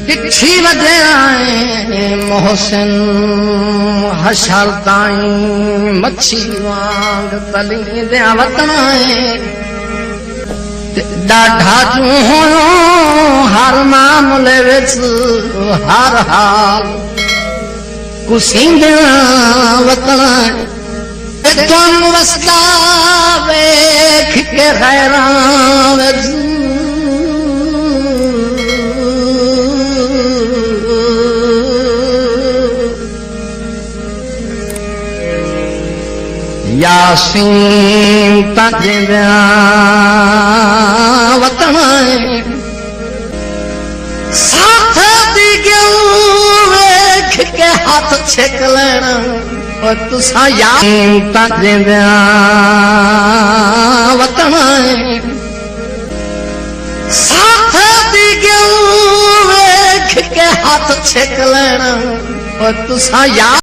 डिठी वजे मोहसिन हशर ताईं मच्छी वांग तली दे वतन ॾाढा तूं हुयो हर मामले विच हर हाल कुसींदे वतन तुम वसदा वेख के हैरान विच यासीन तजदा वतन साथ दी गयो वेख के हाथ छेक लेना और तुसा यासीन तजदा वतन साथ दी गयो वेख के हाथ छेक लेना और तुसा